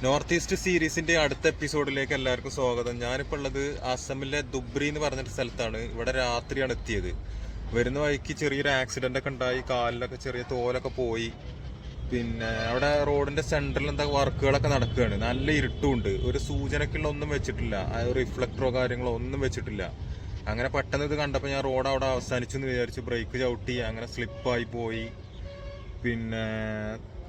North east സീരീസിന്റെ അടുത്ത എപ്പിസോഡിലേക്ക് എല്ലാവർക്കും സ്വാഗതം. ഞാനിപ്പോൾ ഉള്ളത് അസമിലെ ദുബ്രി എന്ന് പറഞ്ഞൊരു സ്ഥലത്താണ്. ഇവിടെ രാത്രിയാണ് എത്തിയത്. വരുന്ന വഴിക്ക് ചെറിയൊരു ആക്സിഡന്റ് ഒക്കെ ഉണ്ടായി, കാലിലൊക്കെ ചെറിയ തോലൊക്കെ പോയി. പിന്നെ അവിടെ റോഡിന്റെ സെന്ററിൽ എന്താ വർക്കുകളൊക്കെ നടക്കുകയാണ്. നല്ല ഇരുട്ടുമുണ്ട്. ഒരു സൂചനക്കുള്ള ഒന്നും വെച്ചിട്ടില്ല, റിഫ്ലക്ടറോ കാര്യങ്ങളോ ഒന്നും വെച്ചിട്ടില്ല. അങ്ങനെ പെട്ടെന്ന് ഇത് കണ്ടപ്പോൾ ഞാൻ റോഡ് അവിടെ അവസാനിച്ചു എന്ന് വിചാരിച്ചു. ബ്രേക്ക് ചവിട്ടി, അങ്ങനെ സ്ലിപ്പായി പോയി. പിന്നെ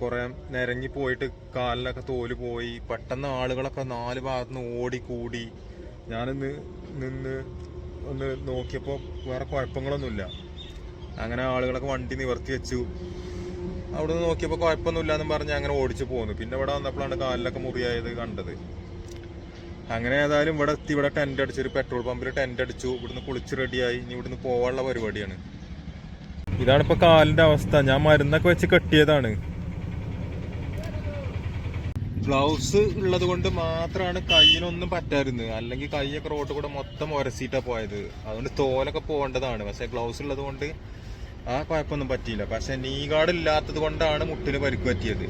കുറെ നിരങ്ങി പോയിട്ട് കാലിലൊക്കെ തോല് പോയി. പെട്ടെന്ന് ആളുകളൊക്കെ നാല് ഭാഗത്തുനിന്ന് ഓടിക്കൂടി. ഞാനിന്ന് ഒന്ന് നോക്കിയപ്പോൾ വേറെ കുഴപ്പങ്ങളൊന്നുമില്ല. അങ്ങനെ ആളുകളൊക്കെ വണ്ടി നിവർത്തി വെച്ചു. അവിടെ നിന്ന് നോക്കിയപ്പോൾ കുഴപ്പമൊന്നുമില്ല എന്നും പറഞ്ഞ് അങ്ങനെ ഓടിച്ചു പോന്നു. പിന്നെ ഇവിടെ വന്നപ്പോഴാണ് കാലിലൊക്കെ മുറിയായത് കണ്ടത്. അങ്ങനെ ഏതായാലും ഇവിടെ എത്തി. ഇവിടെ ടെന്റ് അടിച്ചു, ഒരു പെട്രോൾ പമ്പിൽ ടെന്റ് അടിച്ചു. ഇവിടുന്ന് കുളിച്ച് റെഡിയായി. ഇനി ഇവിടുന്ന് പോകാനുള്ള പരിപാടിയാണ്. ഇതാണിപ്പോൾ കാലിന്റെ അവസ്ഥ. ഞാൻ മരുന്നൊക്കെ വെച്ച് കെട്ടിയതാണ്. ഗ്ലൗസ് ഉള്ളത് കൊണ്ട് മാത്രമാണ് കയ്യിനൊന്നും പറ്റാറുന്നത്. അല്ലെങ്കിൽ കൈയൊക്കെ റോഡ് കൂടെ മൊത്തം ഉരസിയിട്ടാ പോയത്. അതുകൊണ്ട് തോലൊക്കെ പോകേണ്ടതാണ്. പക്ഷെ ഗ്ലൗസ് ഉള്ളത് കൊണ്ട് ആ കുഴപ്പമൊന്നും പറ്റിയില്ല. പക്ഷെ നീ ഗാർഡ് ഇല്ലാത്തത് കൊണ്ടാണ് മുട്ടിന് പരിക്ക് പറ്റിയത്.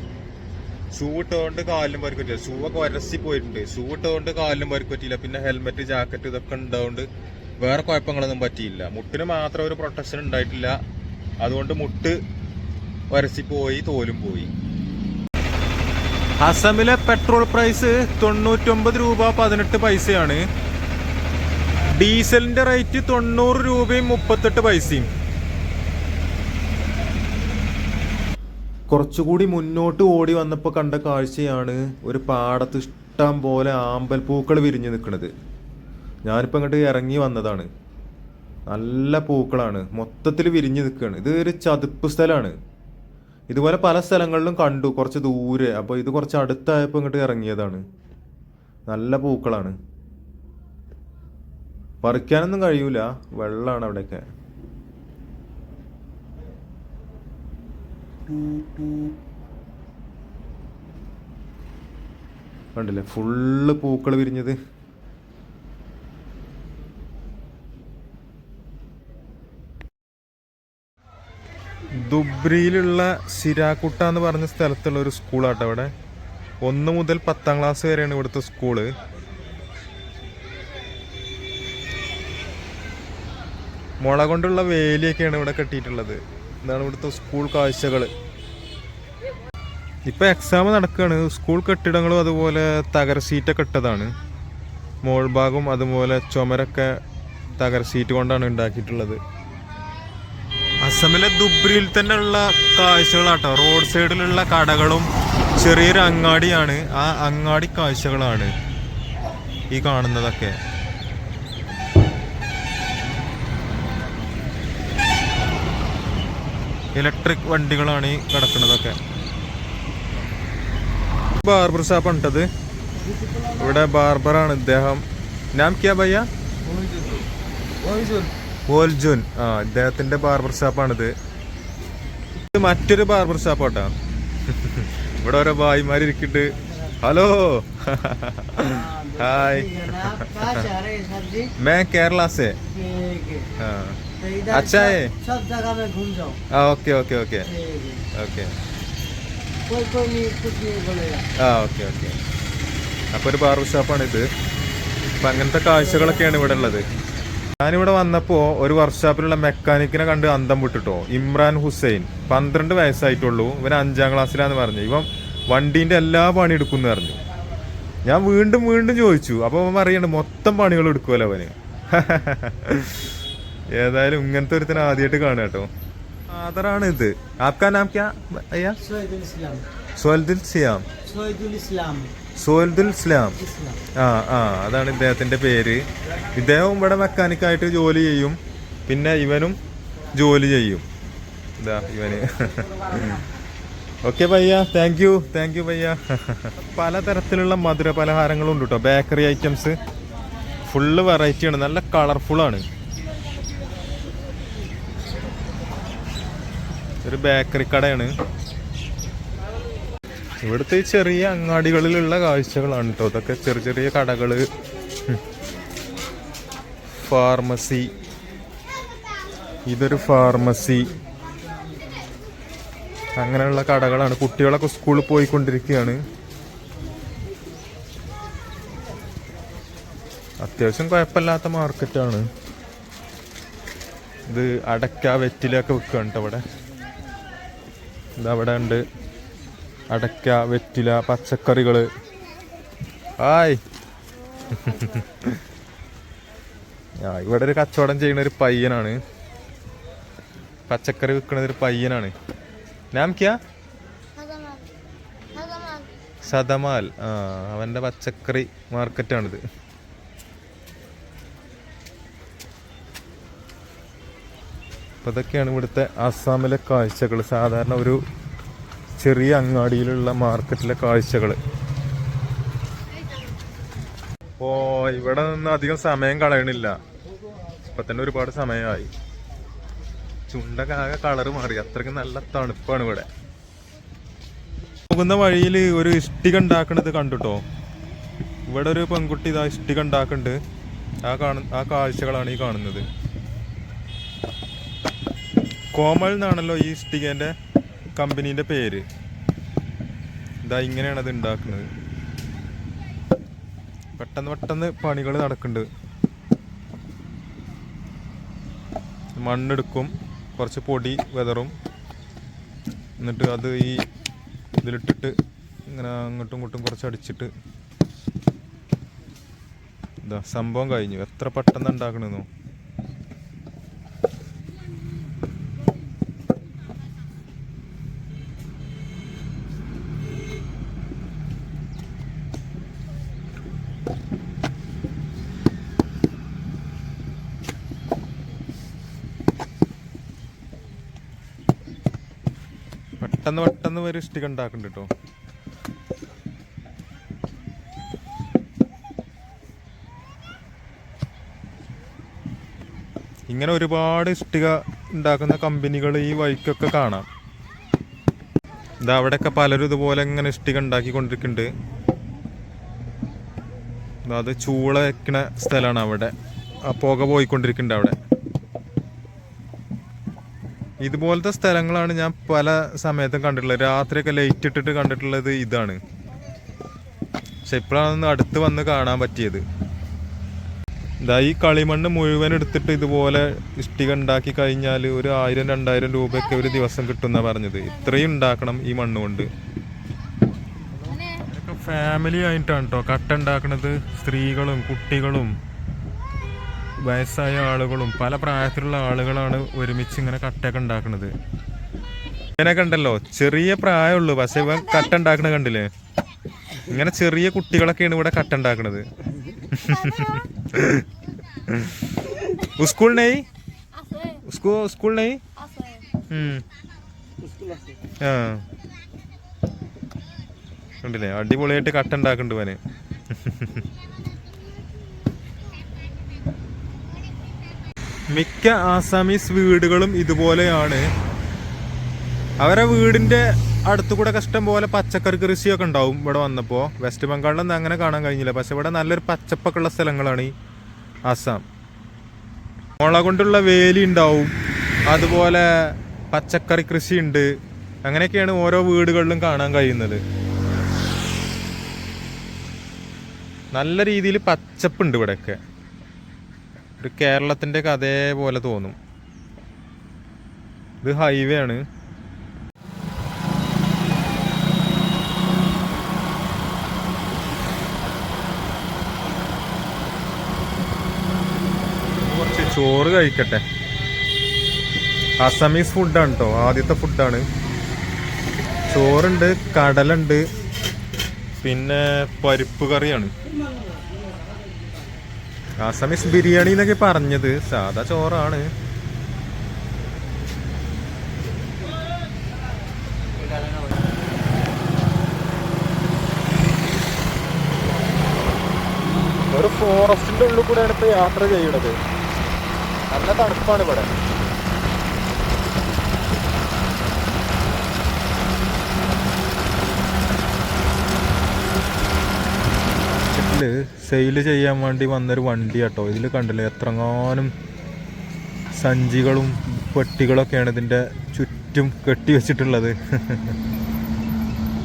ഷൂ ഇട്ടുകൊണ്ട് കാലിലും പരിക്ക് പറ്റില്ല. ഷൂ ഒക്കെ ഉരസി പോയിട്ടുണ്ട്. ഷൂ ഇട്ടുകൊണ്ട് കാലിലും പരിക്ക് പറ്റിയില്ല. പിന്നെ ഹെൽമെറ്റ്, ജാക്കറ്റ് ഇതൊക്കെ ഉണ്ടാവുകൊണ്ട് വേറെ കുഴപ്പങ്ങളൊന്നും പറ്റിയില്ല. മുട്ടിന് മാത്രം ഒരു പ്രൊട്ടക്ഷൻ ഉണ്ടായിട്ടില്ല. അതുകൊണ്ട് മുട്ട് ഉരസിപ്പോയി, തോലും പോയി. അസമിലെ പെട്രോൾ പ്രൈസ് 99 രൂപ 18 പൈസയാണ്. ഡീസലിന്റെ റേറ്റ് 90 രൂപയും 38 പൈസയും. കുറച്ചുകൂടി മുന്നോട്ട് ഓടി വന്നപ്പോൾ കണ്ട കാഴ്ചയാണ് ഒരു പാടത്ത് ഇഷ്ടം പോലെ ആമ്പൽപ്പൂക്കൾ വിരിഞ്ഞു നിൽക്കുന്നത്. ഞാനിപ്പോൾ ഇങ്ങോട്ട് ഇറങ്ങി വന്നതാണ്. നല്ല പൂക്കളാണ്, മൊത്തത്തിൽ വിരിഞ്ഞു നിൽക്കുകയാണ്. ഇത് ഒരു ചതുപ്പ് സ്ഥലമാണ്. ഇതുപോലെ പല സ്ഥലങ്ങളിലും കണ്ടു കുറച്ച് ദൂരെ. അപ്പോൾ ഇത് കുറച്ച് അടുത്തായപ്പോൾ ഇങ്ങോട്ട് ഇറങ്ങിയതാണ്. നല്ല പൂക്കളാണ്. പറിക്കാനൊന്നും കഴിയൂല, വെള്ളമാണ് അവിടെയൊക്കെ. കണ്ടില്ലേ, ഫുള്ള് പൂക്കൾ വിരിഞ്ഞത്. ദുബ്രിയിലുള്ള സിരാക്കുട്ട എന്ന് പറഞ്ഞ സ്ഥലത്തുള്ള ഒരു സ്കൂളാട്ടോ. ഇവിടെ 1 മുതൽ 10ാം ക്ലാസ് വരെയാണ് ഇവിടുത്തെ സ്കൂള്. മുള കൊണ്ടുള്ള വേലിയൊക്കെയാണ് ഇവിടെ കെട്ടിയിട്ടുള്ളത്. ഇതാണ് ഇവിടുത്തെ സ്കൂൾ കാഴ്ചകൾ. ഇപ്പം എക്സാം നടക്കുകയാണ്. സ്കൂൾ കെട്ടിടങ്ങളും അതുപോലെ തകര സീറ്റൊക്കെ ഇട്ടതാണ്. മോൾഭാഗം അതുപോലെ ചുമരൊക്കെ തകര സീറ്റ് കൊണ്ടാണ് ഉണ്ടാക്കിയിട്ടുള്ളത്. അസമിലെ ദുബ്രിയിൽ തന്നെ ഉള്ള കാഴ്ചകളാട്ടോ. റോഡ് സൈഡിലുള്ള കടകളും ചെറിയൊരു അങ്ങാടിയാണ്. ആ അങ്ങാടി കാഴ്ചകളാണ് ഈ കാണുന്നതൊക്കെ. ഇലക്ട്രിക് വണ്ടികളാണ് ഈ കിടക്കുന്നതൊക്കെ. ബാർബർ ഷാപ്പ് ഉണ്ടത്. ഇവിടെ ബാർബറാണ് ഇദ്ദേഹം. നാം ക്യാ ഭയ്യ? ഓൽജുൻ. ഇദ്ദേഹത്തിന്റെ ബാർബർ ഷാപ്പാണിത്. ഇത് മറ്റൊരു ബാർബർ ഷാപ്പാട്ടാ. ഇവിടെ ഓരോ ഭായിമാരിക്കുന്നുണ്ട്. Hello, hi. मैं केरला से. अच्छा है. Okay okay okay okay. Okay okay. അപ്പോൾ ഒരു ബാർബർ ഷാപ്പാണിത്. അപ്പം അങ്ങനത്തെ കാഴ്ചകളൊക്കെയാണ് ഇവിടെ ഉള്ളത്. ഞാനിവിടെ വന്നപ്പോൾ ഒരു വർക്ക്ഷോപ്പിലുള്ള മെക്കാനിക്കിനെ കണ്ട് അന്തം വിട്ടിട്ടോ. ഇമ്രാൻ ഹുസൈൻ, 12 വയസ്സായിട്ടുള്ളൂ. ഇവൻ 5ാം ക്ലാസ്സിലാന്ന് പറഞ്ഞു. ഇവൻ വണ്ടീൻ്റെ എല്ലാ പണി എടുക്കുമെന്ന് പറഞ്ഞു. ഞാൻ വീണ്ടും ചോദിച്ചു. അപ്പോൾ അവൻ പറയണ്ട് മൊത്തം പണികൾ എടുക്കുമല്ലോ അവന്. ഏതായാലും ഇങ്ങനത്തെ ഒരുത്തനെ ആദ്യമായിട്ട് കാണുക കേട്ടോ. ഫാദറാണ് ഇത്. ആപ്കാ നാം ക്യാ അയ്യാ? സോൽദുൽ ഇസ്ലാം. അതാണ് ഇദ്ദേഹത്തിന്റെ പേര്. ഇദ്ദേഹം ഇവിടെ മെക്കാനിക്കായിട്ട് ജോലി ചെയ്യും. പിന്നെ ഇവനും ജോലി ചെയ്യും. ഇതാ ഇവന്. ഓക്കെ ഭയ്യ, താങ്ക് യു ഭയ്യ. പലതരത്തിലുള്ള മധുര പലഹാരങ്ങളും ഉണ്ട് കേട്ടോ. ബേക്കറി ഐറ്റംസ് ഫുള്ള് വെറൈറ്റിയാണ്. നല്ല കളർഫുള്ളാണ്. ഒരു ബേക്കറി കടയാണ്. ഇവിടുത്തെ ഈ ചെറിയ അങ്ങാടികളിലുള്ള കാഴ്ചകളാണ് കേട്ടോ. ഇതൊക്കെ ചെറിയ ചെറിയ കടകള്, ഫാർമസി. ഇതൊരു ഫാർമസി. അങ്ങനെയുള്ള കടകളാണ്. കുട്ടികളൊക്കെ സ്കൂളിൽ പോയിക്കൊണ്ടിരിക്കുകയാണ്. അത്യാവശ്യം കുഴപ്പമില്ലാത്ത മാർക്കറ്റാണ് ഇത്. അടയ്ക്ക വെറ്റിലൊക്കെ വിൽക്കുകയാണ് കേട്ടോ ഇവിടെ. ഇതവിടെ ഉണ്ട് അടയ്ക്ക വെറ്റില പച്ചക്കറികൾ. ആയ് ഇവിടെ ഒരു കച്ചവടം ചെയ്യുന്ന ഒരു പയ്യനാണ്, പച്ചക്കറി വിൽക്കുന്നത് ഒരു പയ്യനാണ്. നാം ക്യാ? സദമാൽ. അവന്റെ പച്ചക്കറി മാർക്കറ്റാണിത്. അപ്പോൾ ഇതൊക്കെയാണ് ഇവിടുത്തെ ആസാമിലെ കാഴ്ചകൾ. സാധാരണ ഒരു ചെറിയ അങ്ങാടിയിലുള്ള മാർക്കറ്റിലെ കാഴ്ചകൾ. അപ്പോൾ ഇവിടെ നിന്ന് അധികം സമയം കളയണില്ല, ഇപ്പം തന്നെ ഒരുപാട് സമയമായി. ചുണ്ടൊക്കെ ആകെ കളറ് മാറി, അത്രയ്ക്ക് നല്ല തണുപ്പാണ് ഇവിടെ. പോകുന്ന വഴിയിൽ ഒരു ഇഷ്ടിക ഉണ്ടാക്കണത് കണ്ടുട്ടോ. ഇവിടെ ഒരു പെൺകുട്ടി ഇതാ ഇഷ്ടിക ഉണ്ടാക്കുന്നുണ്ട്. ആ കാഴ്ചകളാണ് ഈ കാണുന്നത്. കോമൾ എന്നാണല്ലോ ഈ ഇഷ്ടികേൻ്റെ കമ്പനീൻ്റെ പേര്. ഇതാ ഇങ്ങനെയാണ് അത് ഉണ്ടാക്കുന്നത്. പെട്ടെന്ന് പണികൾ നടക്കുന്നുണ്ട്. മണ്ണെടുക്കും, കുറച്ച് പൊടി വെതറും, എന്നിട്ട് അത് ഈ ഇതിലിട്ടിട്ട് ഇങ്ങനെ അങ്ങോട്ടും ഇങ്ങോട്ടും കുറച്ച് അടിച്ചിട്ട് ഇതാ സംഭവം കഴിഞ്ഞു. എത്ര പെട്ടെന്ന് ഉണ്ടാക്കണമെന്നോ. പെട്ടെന്ന് ഒരു ഇഷ്ടിക ഉണ്ടാക്കുന്നുണ്ട് കേട്ടോ. ഇങ്ങനെ ഒരുപാട് ഇഷ്ടിക ഉണ്ടാക്കുന്ന കമ്പനികൾ ഈ വഴിക്കൊക്കെ കാണാം. ഇതാ അവിടെയൊക്കെ പലരും ഇതുപോലെ ഇങ്ങനെ ഇഷ്ടിക ഉണ്ടാക്കിക്കൊണ്ടിരിക്കുന്നുണ്ട്. അത് ചൂള വെക്കണ സ്ഥലമാണ് അവിടെ. ആ പുക പോയിക്കൊണ്ടിരിക്കുന്നുണ്ട് അവിടെ. ഇതുപോലത്തെ സ്ഥലങ്ങളാണ് ഞാൻ പല സമയത്തും കണ്ടിട്ടുള്ളത്. രാത്രിയൊക്കെ ലൈറ്റ് ഇട്ടിട്ട് കണ്ടിട്ടുള്ളത് ഇതാണ്. പക്ഷെ ഇപ്പോഴാണ് അടുത്ത് വന്ന് കാണാൻ പറ്റിയത്. ഇതാ ഈ കളിമണ്ണ് മുഴുവൻ എടുത്തിട്ട് ഇതുപോലെ ഇഷ്ടിക ഉണ്ടാക്കി കഴിഞ്ഞാൽ ഒരു 1000-2000 രൂപയൊക്കെ ഒരു ദിവസം കിട്ടുമെന്നാണ് പറഞ്ഞത്. ഇത്രയും ഉണ്ടാക്കണം ഈ മണ്ണ് കൊണ്ട്. ഫാമിലി ആയിട്ടാണ് കേട്ടോ കട്ട ഉണ്ടാക്കുന്നത്. സ്ത്രീകളും കുട്ടികളും വയസ്സായ ആളുകളും പല പ്രായത്തിലുള്ള ആളുകളാണ് ഒരുമിച്ച് ഇങ്ങനെ കട്ടയൊക്കെ ഉണ്ടാക്കുന്നത്. ഇങ്ങനെയൊക്കെ ഉണ്ടല്ലോ, ചെറിയ പ്രായമുള്ളൂ പക്ഷെ ഇവൻ കട്ട ഉണ്ടാക്കണ കണ്ടില്ലേ. ഇങ്ങനെ ചെറിയ കുട്ടികളൊക്കെയാണ് ഇവിടെ കട്ട ഉണ്ടാക്കണത്. സ്കൂൾ നെയ് സ്കൂൾ നെയ് കണ്ടില്ലേ, അടിപൊളിയായിട്ട് കട്ട ഉണ്ടാക്കുന്നുണ്ട് ഇവന്. മിക്ക ആസാമീസ് വീടുകളും ഇതുപോലെയാണ്. അവരെ വീടിന്റെ അടുത്തു കൂടെ ഇഷ്ടം പോലെ പച്ചക്കറി കൃഷിയൊക്കെ ഉണ്ടാവും. ഇവിടെ വന്നപ്പോൾ വെസ്റ്റ് ബംഗാളിലൊന്നും അങ്ങനെ കാണാൻ കഴിഞ്ഞില്ല. പക്ഷെ ഇവിടെ നല്ലൊരു പച്ചപ്പൊക്കെ ഉള്ള സ്ഥലങ്ങളാണ് ഈ ആസാം. മുള കൊണ്ടുള്ള വേലി ഉണ്ടാവും, അതുപോലെ പച്ചക്കറി കൃഷി ഉണ്ട്. അങ്ങനെയൊക്കെയാണ് ഓരോ വീടുകളിലും കാണാൻ കഴിയുന്നത്. നല്ല രീതിയിൽ പച്ചപ്പുണ്ട് ഇവിടെയൊക്കെ. ഒരു കേരളത്തിൻ്റെ ഒക്കെ അതേപോലെ തോന്നും. ഇത് ഹൈവേ ആണ്. കുറച്ച് ചോറ് കഴിക്കട്ടെ. അസമീസ് ഫുഡാണ് കേട്ടോ, ആദ്യത്തെ ഫുഡാണ്. ചോറുണ്ട്, കടലുണ്ട്, പിന്നെ പരിപ്പ് കറിയാണ്. ആസാമീസ് ബിരിയാണി എന്നൊക്കെ പറഞ്ഞത്, സാധാ ചോറാണ്. ഒരു ഫോറസ്റ്റിന്റെ ഉള്ളിൽ കൂടെയാണ് ഇപ്പൊ യാത്ര ചെയ്യണത്. നല്ല തണുപ്പാണ് ഇവിടെ. സെയില് ചെയ്യാൻ വേണ്ടി വന്നൊരു വണ്ടി കേട്ടോ. ഇതിൽ കണ്ടില്ലേ എത്രങ്ങാനും സഞ്ചികളും പെട്ടികളൊക്കെയാണ് ഇതിൻ്റെ ചുറ്റും കെട്ടി വെച്ചിട്ടുള്ളത്.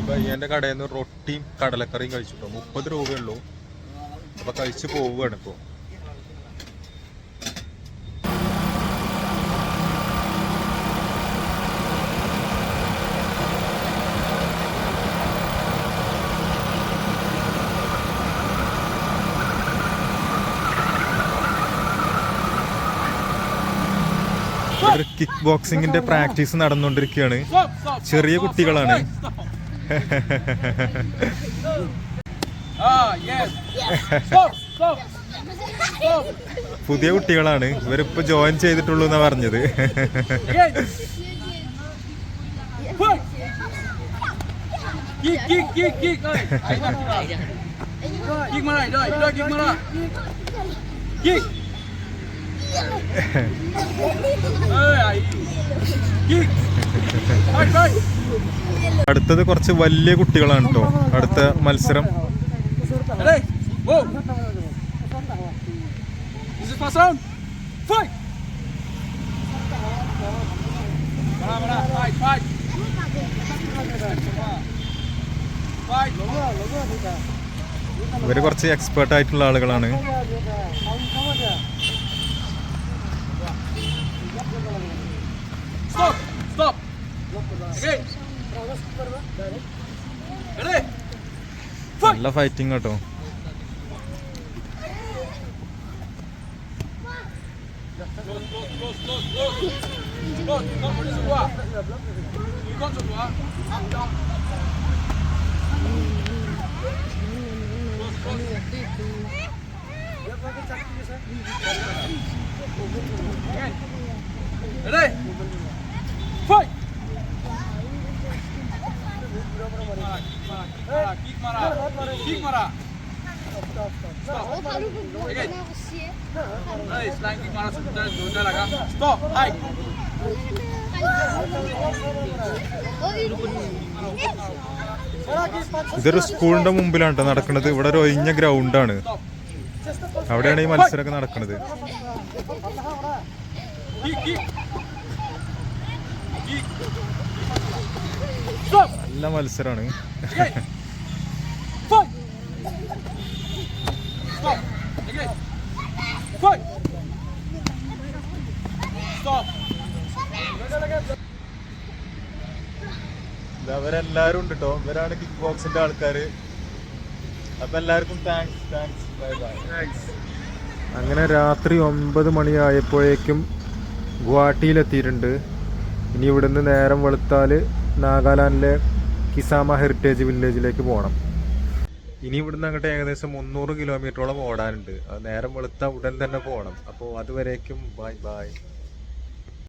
പയ്യൻ്റെ കടയിൽ നിന്ന് റൊട്ടിയും കടലക്കറിയും കഴിച്ചിട്ടോ. 30 രൂപയുള്ളൂ. അപ്പോൾ കഴിച്ച് പോവുകയാണ് ഇപ്പോൾ. കിക്ക് ബോക്സിങ്ങിന്റെ പ്രാക്ടീസ് നടന്നുകൊണ്ടിരിക്കുകയാണ്. ചെറിയ കുട്ടികളാണ്. പുതിയ കുട്ടികളാണ്, ഇവരിപ്പോ ജോയിൻ ചെയ്തിട്ടുള്ളൂ എന്നാ പറഞ്ഞത്. അടുത്തത് കുറച്ച് വലിയ കുട്ടികളാണ് കേട്ടോ. അടുത്ത മത്സരം ഇവര് കുറച്ച് എക്സ്പേർട്ട് ആയിട്ടുള്ള ആളുകളാണ്. നല്ല ഫൈറ്റിംഗ് കേട്ടോ. ഇതൊരു സ്കൂളിന്റെ മുമ്പിലാണ് കേട്ടോ നടക്കുന്നത്. ഇവിടെ ഒരു ഒഴിഞ്ഞ ഗ്രൗണ്ടാണ്, അവിടെയാണ് ഈ മത്സരമൊക്കെ നടക്കുന്നത്. നല്ല മത്സരമാണ്. അവരെല്ലാരും ഉണ്ട് കേട്ടോ. ഇവരാണ് കിക്ക് ബോക്സിന്റെ ആൾക്കാര്. അപ്പൊ എല്ലാവർക്കും താങ്ക്സ്. Bye bye. അങ്ങനെ രാത്രി 9 മണിയായപ്പോഴേക്കും ഗുവാഹട്ടിയിലെത്തിയിട്ടുണ്ട്. ഇനി ഇവിടുന്ന് നേരം വെളുത്താല് നാഗാലാൻഡിലെ കിസാമ ഹെറിറ്റേജ് വില്ലേജിലേക്ക് പോകണം. ഇനി ഇവിടുന്ന് അങ്ങോട്ട് ഏകദേശം 300 കിലോമീറ്ററോളം ഓടാനുണ്ട്. അത് നേരം വെളുത്ത ഉടൻ തന്നെ പോകണം. അപ്പോൾ അതുവരേക്കും ബൈ ബൈ.